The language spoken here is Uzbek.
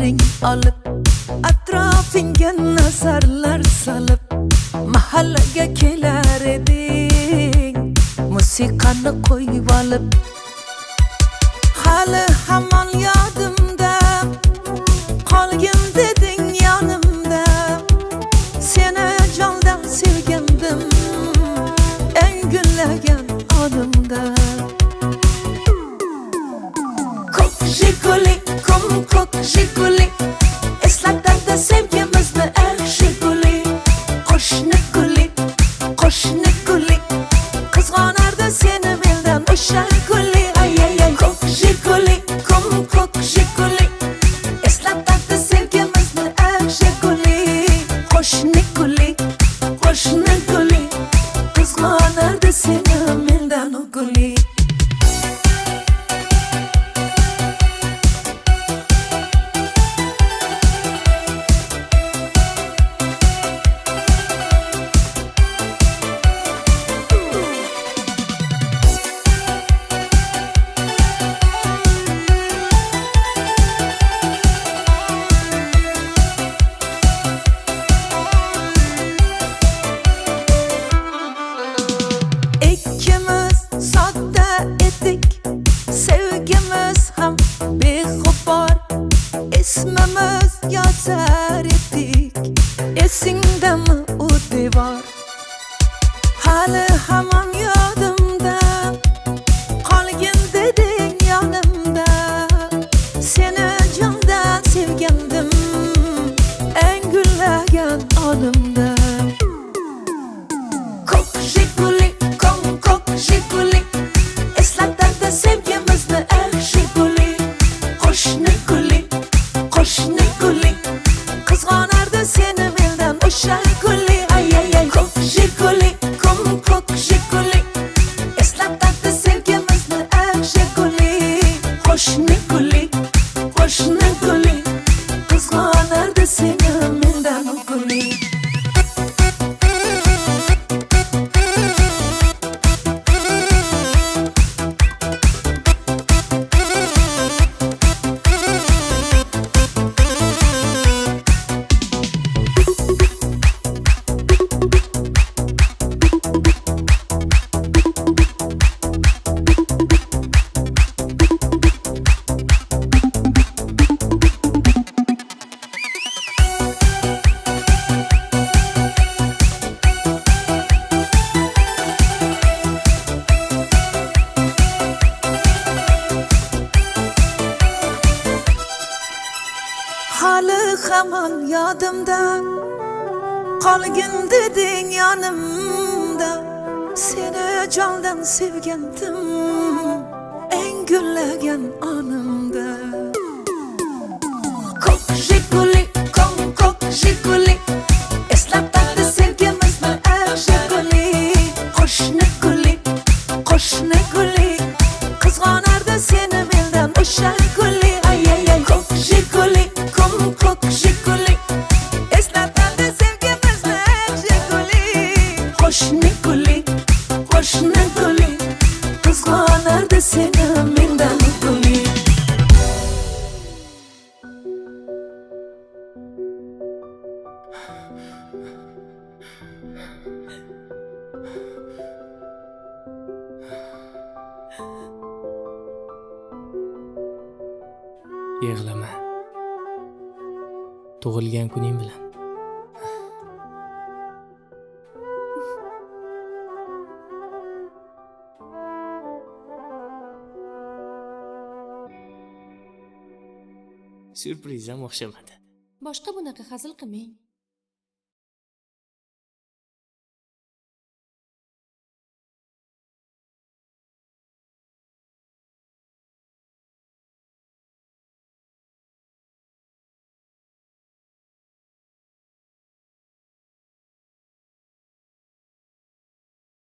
ko'zlaring olib, atrofingga nazarlar solib, mahallaga kelar eding, musiqani qo'yib olib. Hali hamon yodimda, qolgin deding yonimda. Seni jondan sevgandim, eng gullagan onimda. Ko'k Jiguli, ko'k Jiguli, eslatadi sevgimizni eng Jiguli. Qo'shni guli, qizg'onardi seni mendan o'sha guli. Ko'k Jiguli, ko'k Jiguli, eslatadi sevgimizni eng Jiguli. Qo'shni guli, qizg'onardi seni mendan o guli. İkimiz sodda edik, sevgimiz ham beg'ubor, ismimiz yozar edik, esingdami u devor? Hali hamon yodimda, qolgin deding yonimda. Seni jondan sevgandim, eng gullagan onimda. Ko'k Jiguli, ko'k Jiguli, eslatadi sevgimizni eng Jiguli. Qo'shni guli, qizg'onardi seni mendan o'sha guli. Ko'k Jiguli, eslatadi sevgimizni eng Jiguli. Qo'shni guli, qizg'onardi seni mendan o guli. Hali hamon yodimda, qolgin deding yonimda. Seni jondan sevgandim, eng gullagan onimda. Ko'k Jiguli, eslatadi sevgimizni eng Jiguli. Qo'shni guli, qizg'onardi seni mendan o'sha guli. Ko'k Jiguli, eslatadi sevgimizni eng Jiguli. Qo'shni guli, qizg'onardi seni mendan o guli. Yig'lama. Tug'ilgan kuning bilan. Syurprizam o'xshamadi. Boshqa bunaqa hazil qilmang.